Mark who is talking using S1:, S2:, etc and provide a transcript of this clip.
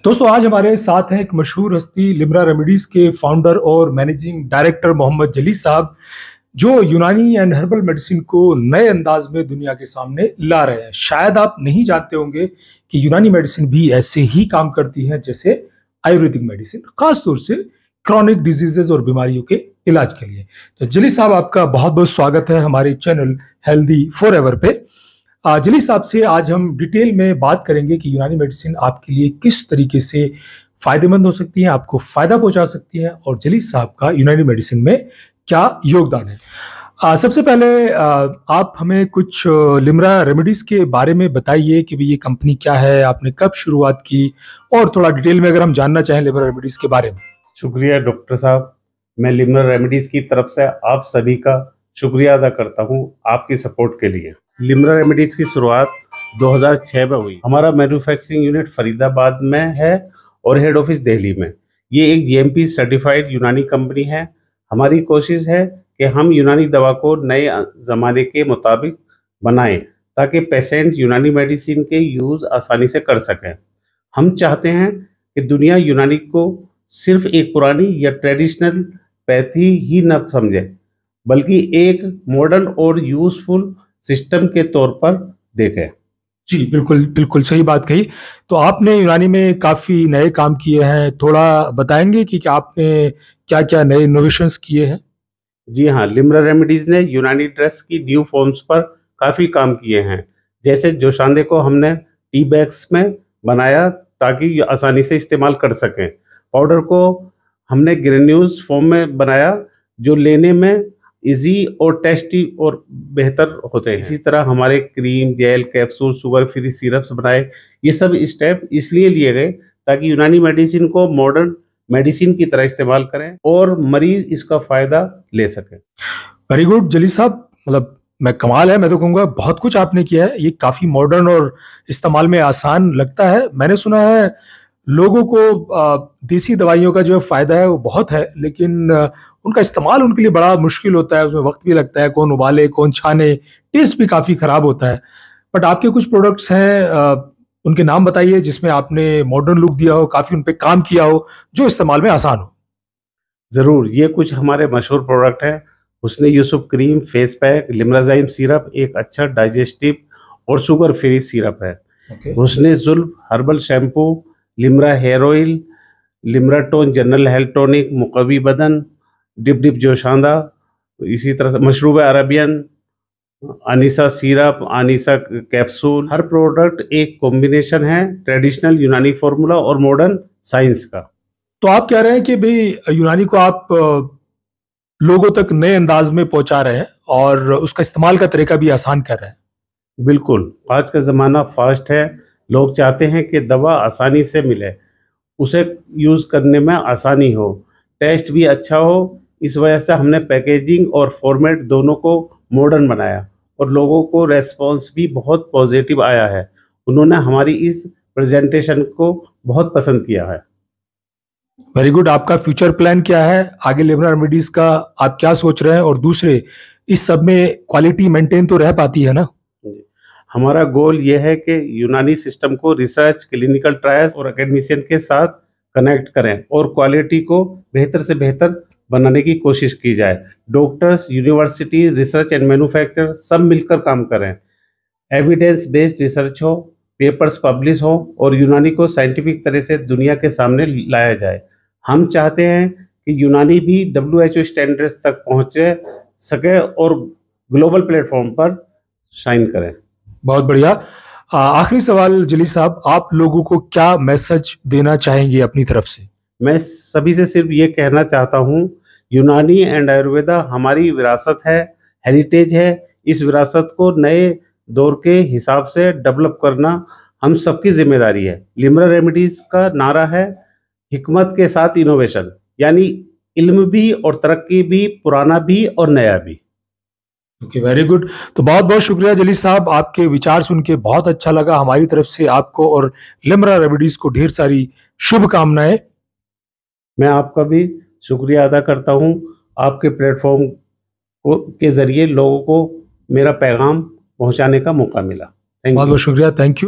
S1: दोस्तों आज हमारे साथ हैं एक मशहूर हस्ती लिम्रा रेमेडीज के फाउंडर और मैनेजिंग डायरेक्टर मोहम्मद जली साहब, जो यूनानी एंड हर्बल मेडिसिन को नए अंदाज में दुनिया के सामने ला रहे हैं। शायद आप नहीं जानते होंगे कि यूनानी मेडिसिन भी ऐसे ही काम करती है जैसे आयुर्वेदिक मेडिसिन, खासतौर से क्रॉनिक डिजीजेज और बीमारियों के इलाज के लिए। तो जली साहब, आपका बहुत बहुत स्वागत है हमारे चैनल हेल्दी फॉरएवर पे। जली साहब से आज हम डिटेल में बात करेंगे कि यूनानी मेडिसिन आपके लिए किस तरीके से फायदेमंद हो सकती है, आपको फायदा पहुंचा सकती है, और जली साहब का यूनानी मेडिसिन में क्या योगदान है। सबसे पहले आप हमें कुछ लिम्रा रेमेडीज के बारे में बताइए कि भाई ये कंपनी क्या है, आपने कब शुरुआत की, और थोड़ा डिटेल में अगर हम जानना चाहें लिम्रा रेमेडीज के बारे में।
S2: शुक्रिया डॉक्टर साहब, मैं लिम्रा रेमेडीज की तरफ से आप सभी का शुक्रिया अदा करता हूं आपकी सपोर्ट के लिए। लिम्रा रेमेडीज की शुरुआत 2006 में हुई। हमारा मैन्युफैक्चरिंग यूनिट फरीदाबाद में है और हेड ऑफिस दिल्ली में। ये एक जीएमपी सर्टिफाइड यूनानी कंपनी है। हमारी कोशिश है कि हम यूनानी दवा को नए ज़माने के मुताबिक बनाएं ताकि पेशेंट यूनानी मेडिसिन के यूज़ आसानी से कर सकें। हम चाहते हैं कि दुनिया यूनानी को सिर्फ एक पुरानी या ट्रेडिशनल पैथी ही न समझे, बल्कि एक मॉडर्न और यूजफुल सिस्टम के तौर पर देखें।
S1: जी बिल्कुल बिल्कुल सही बात कही। तो आपने यूनानी में काफ़ी नए काम किए हैं, थोड़ा बताएंगे कि आपने क्या क्या नए इनोवेशंस किए हैं।
S2: जी हाँ, लिम्रा रेमेडीज ने यूनानी ड्रेस की न्यू फॉर्म्स पर काफ़ी काम किए हैं। जैसे जोशांदे को हमने टी बैग्स में बनाया ताकि आसानी से इस्तेमाल कर सकें। पाउडर को हमने ग्रेन्यूल्स फॉर्म में बनाया जो लेने में इजी और टेस्टी और बेहतर होते हैं। इसी तरह हमारे cream, gel, capsule, sugar free syrups बनाए। ये सब स्टेप इसलिए लिए गए ताकि यूनानी मेडिसिन को मॉडर्न मेडिसिन की तरह इस्तेमाल करें और मरीज इसका फ़ायदा ले सकें।
S1: वेरी गुड जली साहब, मतलब मैं कमाल है, मैं तो कहूँगा बहुत कुछ आपने किया है। ये काफ़ी मॉडर्न और इस्तेमाल में आसान लगता है। मैंने सुना है लोगों को देसी दवाइयों का जो फ़ायदा है वो बहुत है, लेकिन उनका इस्तेमाल उनके लिए बड़ा मुश्किल होता है, उसमें वक्त भी लगता है, कौन उबाले कौन छाने, टेस्ट भी काफ़ी ख़राब होता है। बट आपके कुछ प्रोडक्ट्स हैं, उनके नाम बताइए जिसमें आपने मॉडर्न लुक दिया हो, काफ़ी उन पे काम किया हो, जो इस्तेमाल में आसान हो।
S2: ज़रूर, ये कुछ हमारे मशहूर प्रोडक्ट हैं। Husn Yusuf cream, face pack, Limrazyme syrup एक अच्छा डाइजेस्टिव और शुगर फ्री सिरप है। Husn Zulf herbal shampoo, Limra hair oil, Limra tone general health tonic, मुकवी बदन, डिप डिप जोशांदा, इसी तरह से मशरूब Arabian, Anisa syrup, Anisa capsule. हर प्रोडक्ट एक कॉम्बिनेशन है ट्रेडिशनल यूनानी फार्मूला और मॉडर्न साइंस का।
S1: तो आप कह रहे हैं कि भाई यूनानी को आप लोगों तक नए अंदाज में पहुंचा रहे हैं और उसका इस्तेमाल का तरीका भी आसान कर रहे हैं।
S2: बिल्कुल, आज का ज़माना फास्ट है। लोग चाहते हैं कि दवा आसानी से मिले, उसे यूज़ करने में आसानी हो, टेस्ट भी अच्छा हो। इस वजह से हमने पैकेजिंग और फॉर्मेट दोनों को मॉडर्न बनाया और लोगों को रेस्पॉन्स भी बहुत पॉजिटिव आया है। उन्होंने हमारी इस प्रेजेंटेशन को बहुत पसंद किया है।
S1: Very good. आपका फ्यूचर प्लान क्या है आगे लिम्रा रेमेडीज का, आप क्या सोच रहे हैं? और दूसरे, इस सब में क्वालिटी मेंटेन तो रह पाती है ना?
S2: हमारा गोल यह है कि यूनानी सिस्टम को रिसर्च, क्लिनिकल ट्रायल्स और एकेडमिशियन के साथ कनेक्ट करें और क्वालिटी को बेहतर से बेहतर बनाने की कोशिश की जाए। Doctors, university, research and manufacture सब मिलकर काम करें। एविडेंस बेस्ड रिसर्च हो, पेपर्स पब्लिश हो और यूनानी को साइंटिफिक तरह से दुनिया के सामने लाया जाए। हम चाहते हैं कि यूनानी भी WHO स्टैंडर्ड्स तक पहुँचे सके और ग्लोबल प्लेटफॉर्म पर शाइन करें।
S1: बहुत बढ़िया। आखिरी सवाल जली साहब, आप लोगों को क्या मैसेज देना चाहेंगे अपनी तरफ से?
S2: मैं सभी से सिर्फ ये कहना चाहता हूँ, यूनानी एंड आयुर्वेदा हमारी विरासत है, हेरिटेज है। इस विरासत को नए दौर के हिसाब से डेवलप करना हम सबकी जिम्मेदारी है। लिम्रा रेमेडीज का नारा है हिकमत के साथ इनोवेशन, यानी इल्म भी और तरक्की भी, पुराना भी और नया भी।
S1: Okay, very good. तो बहुत बहुत शुक्रिया जली साहब, आपके विचार सुन के बहुत अच्छा लगा। हमारी तरफ से आपको और लिम्रा रेमेडीज को ढेर सारी शुभकामनाएं।
S2: मैं आपका भी शुक्रिया अदा करता हूँ। आपके प्लेटफॉर्म को के ज़रिए लोगों को मेरा पैगाम पहुँचाने का मौका मिला। थैंक
S1: बहुत
S2: यू।
S1: बहुत शुक्रिया, थैंक यू।